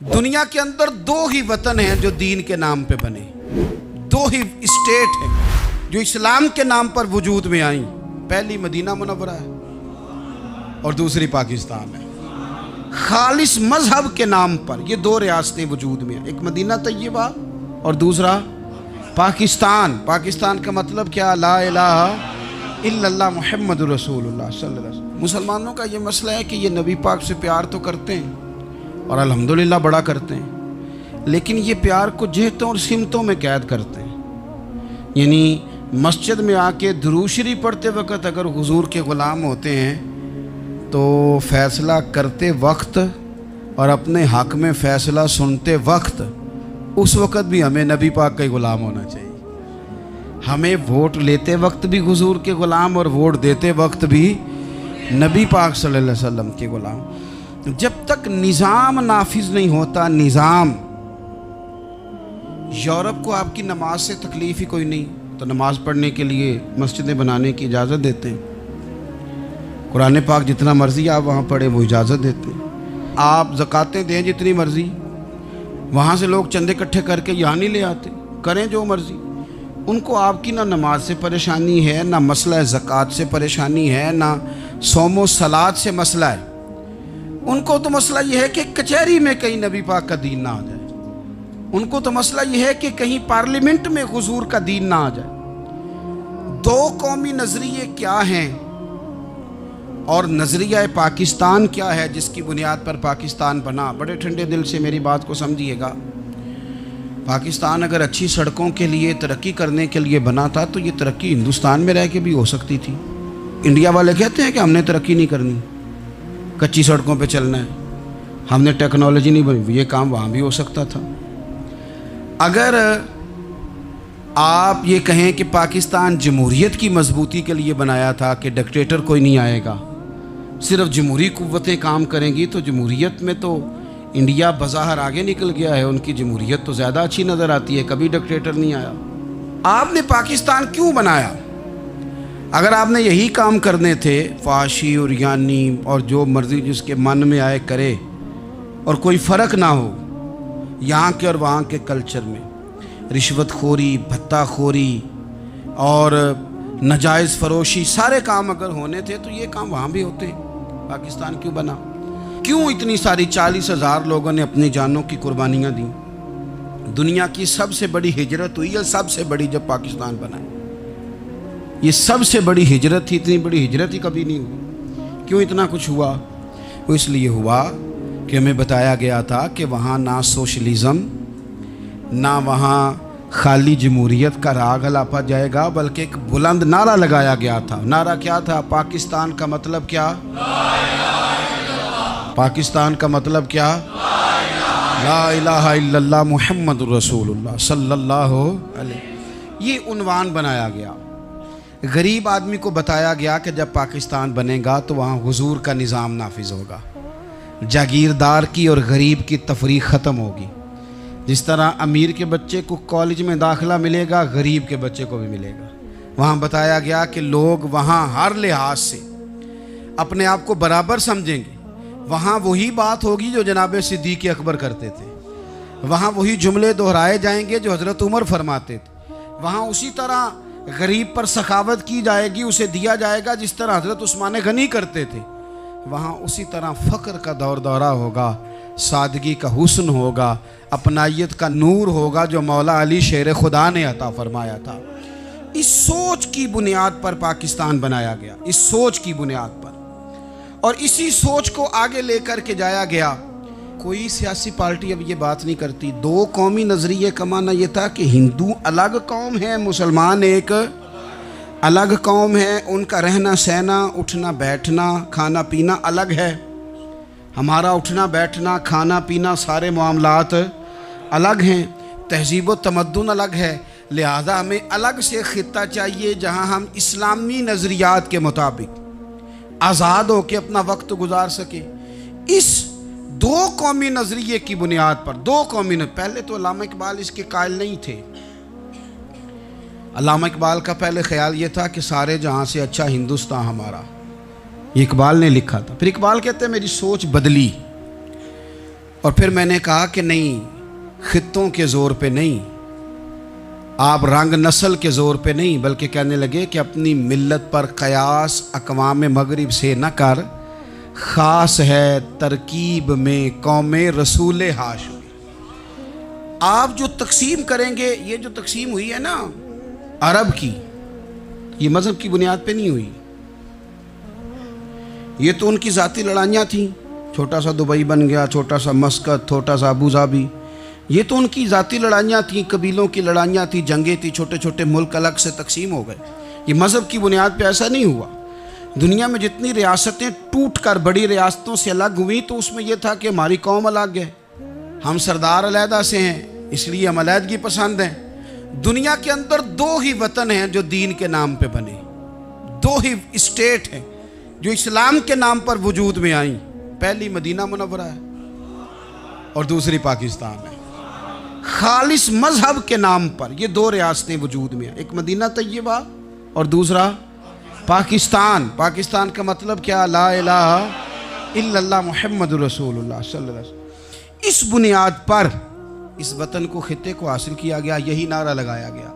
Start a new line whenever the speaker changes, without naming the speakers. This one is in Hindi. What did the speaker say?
दुनिया के अंदर दो ही वतन हैं जो दीन के नाम पे बने, दो ही स्टेट हैं जो इस्लाम के नाम पर वजूद में आई। पहली मदीना मुनव्वरा है और दूसरी पाकिस्तान है। खालिस मजहब के नाम पर ये दो रियासतें वजूद में हैं, एक मदीना तैयबा और दूसरा पाकिस्तान। पाकिस्तान का मतलब क्या? ला इलाहा इल्लल्लाह मुहम्मदुर रसूलुल्लाह सल्लल्लाहु अलैहि वसल्लम। मुसलमानों का ये मसला है कि ये नबी पाक से प्यार तो करते हैं और अल्हम्दुलिल्लाह बड़ा करते हैं, लेकिन ये प्यार को जेहतों और सिमतों में कैद करते हैं। यानी मस्जिद में आके दुरूद शरीफ पढ़ते वक्त अगर हुजूर के ग़ुलाम होते हैं तो फ़ैसला करते वक्त और अपने हक़ में फ़ैसला सुनते वक्त उस वक़्त भी हमें नबी पाक का ही ग़ुलाम होना चाहिए। हमें वोट लेते वक्त भी हुजूर के ग़ुलाम और वोट देते वक्त भी नबी पाक सल्लल्लाहु अलैहि वसल्लम के ग़ुलाम। जब तक निज़ाम नाफिज नहीं होता, निज़ाम, यूरोप को आपकी नमाज से तकलीफ़ ही कोई नहीं, तो नमाज पढ़ने के लिए मस्जिदें बनाने की इजाज़त देते हैं। कुरान पाक जितना मर्ज़ी आप वहाँ पढ़ें वो इजाज़त देते हैं। आप ज़कातें दें जितनी मर्ज़ी, वहाँ से लोग चंदे इकट्ठे करके यहाँ नहीं ले आते, करें जो मर्ज़ी। उनको आपकी ना नमाज से परेशानी है, ना मसला ज़कात से परेशानी है, ना सोमो सलात से मसला है। उनको तो मसला ये है कि कचहरी में कहीं नबी पाक का दीन ना आ जाए। उनको तो मसला ये है कि कहीं पार्लियामेंट में हुजूर का दीन ना आ जाए। दो कौमी नज़रिए क्या हैं और नज़रिया पाकिस्तान क्या है जिसकी बुनियाद पर पाकिस्तान बना? बड़े ठंडे दिल से मेरी बात को समझिएगा। पाकिस्तान अगर अच्छी सड़कों के लिए, तरक्की करने के लिए बना था तो ये तरक्की हिंदुस्तान में रह के भी हो सकती थी। इंडिया वाले कहते हैं कि हमने तरक्की नहीं करनी, कच्ची सड़कों पे चलना है, हमने टेक्नोलॉजी नहीं बनी। ये काम वहाँ भी हो सकता था। अगर आप ये कहें कि पाकिस्तान जमहूरियत की मजबूती के लिए बनाया था कि डिक्टेटर कोई नहीं आएगा, सिर्फ जमहूरी कुव्वतें काम करेंगी, तो जमहूरियत में तो इंडिया बज़ाहिर आगे निकल गया है। उनकी जमहूरियत तो ज़्यादा अच्छी नज़र आती है, कभी डिक्टेटर नहीं आया। आपने पाकिस्तान क्यों बनाया? अगर आपने यही काम करने थे, फाशी और यानी और जो मर्ज़ी जिसके मन में आए करे और कोई फ़र्क ना हो यहाँ के और वहाँ के कल्चर में, रिश्वतखोरी, भत्ताखोरी और नाजायज़ फ़रोशी, सारे काम अगर होने थे तो ये काम वहाँ भी होते। पाकिस्तान क्यों बना? क्यों इतनी सारी 40,000 लोगों ने अपनी जानों की कुर्बानियाँ दी? दुनिया की सबसे बड़ी हिजरत हुई है, सबसे बड़ी, जब पाकिस्तान बना। ये सबसे बड़ी हिजरत थी, इतनी बड़ी हिजरत ही कभी नहीं हुई। क्यों इतना कुछ हुआ? वो इसलिए हुआ कि हमें बताया गया था कि वहाँ ना सोशलिज़म, ना वहाँ खाली जमहूरियत का राग अलापा जाएगा, बल्कि एक बुलंद नारा लगाया गया था। नारा क्या था? पाकिस्तान का मतलब क्या? पाकिस्तान का मतलब क्या? ला इलाहा इल्लल्लाह मुहम्मदुर रसूलुल्लाह सल्लल्लाहु अलैहि। ये उन्वान बनाया गया। गरीब आदमी को बताया गया कि जब पाकिस्तान बनेगा तो वहाँ हुजूर का निज़ाम नाफिज होगा, जागीरदार की और गरीब की तफरीक ख़त्म होगी। जिस तरह अमीर के बच्चे को कॉलेज में दाखिला मिलेगा, गरीब के बच्चे को भी मिलेगा। वहाँ बताया गया कि लोग वहाँ हर लिहाज से अपने आप को बराबर समझेंगे। वहाँ वही बात होगी जो जनाब सिद्दीक़ अकबर करते थे। वहाँ वही जुमले दोहराए जाएंगे जो हज़रत उमर फरमाते थे। वहाँ उसी तरह गरीब पर सखावत की जाएगी, उसे दिया जाएगा जिस तरह हज़रत उस्मान गनी करते थे। वहाँ उसी तरह फ़क्र का दौर दौरा होगा, सादगी का हुस्न होगा, अपनायत का नूर होगा जो मौला अली शेर खुदा ने अता फरमाया था। इस सोच की बुनियाद पर पाकिस्तान बनाया गया, इस सोच की बुनियाद पर, और इसी सोच को आगे लेकर के जाया गया। कोई सियासी पार्टी अब ये बात नहीं करती। दो कौमी नज़रिए का माना ये था कि हिंदू अलग कौम है, मुसलमान एक अलग कौम है, उनका रहना सहना, उठना बैठना, खाना पीना अलग है। हमारा उठना बैठना, खाना पीना, सारे मामलात अलग हैं, तहज़ीब व तमद्दुन अलग है। लिहाजा हमें अलग से ख़ित्ता चाहिए जहाँ हम इस्लामी नज़रियात के मुताबिक आज़ाद हो के अपना वक्त गुजार सके। इस दो कौमी नज़रिए की बुनियाद पर, दो कौमी पहले तो अल्लामा इकबाल इसके कायल नहीं थे। अल्लामा इकबाल का पहले ख्याल ये था कि सारे जहाँ से अच्छा हिंदुस्तान हमारा। ये इकबाल ने लिखा था। फिर इकबाल कहते हैं मेरी सोच बदली। और फिर मैंने कहा कि नहीं, खित्तों के ज़ोर पे नहीं, आप रंग नस्ल के ज़ोर पे नहीं, बल्कि कहने लगे कि अपनी मिल्लत पर क़यास अक़वाम मगरिब से न कर, ख़ास है तरकीब में कौम रसूल हाशमी। आप जो तकसीम करेंगे, ये जो तकसीम हुई है ना अरब की, ये मज़हब की बुनियाद पे नहीं हुई। ये तो उनकी ज़ाती लड़ाइयाँ थीं, छोटा सा दुबई बन गया, छोटा सा मस्कत, छोटा सा अबू धाबी, ये तो उनकी ज़ाती लड़ाइयाँ थीं, कबीलों की लड़ाइयाँ थीं, जंगें थी, छोटे छोटे मुल्क अलग से तकसीम हो गए। ये मज़हब की बुनियाद पे ऐसा नहीं हुआ। दुनिया में जितनी रियासतें टूट कर बड़ी रियासतों से अलग हुई, तो उसमें यह था कि हमारी कौम अलग है, हम सरदार अलहदा से हैं, इसलिए हम अलहदगी पसंद हैं। दुनिया के अंदर दो ही वतन हैं जो दीन के नाम पे बने, दो ही स्टेट हैं जो इस्लाम के नाम पर वजूद में आई। पहली मदीना मुनव्वरा है और दूसरी पाकिस्तान है। खालिस मजहब के नाम पर ये दो रियासतें वजूद में हैं, एक मदीना तैयबा और दूसरा पाकिस्तान। पाकिस्तान का मतलब क्या? ला इलाहा इल्लल्लाह मुहम्मदुर रसूलुल्लाह सल्लल्लाहु अलैहि वसल्लम। इस बुनियाद पर इस वतन को, खित्ते को हासिल किया गया, यही नारा लगाया गया।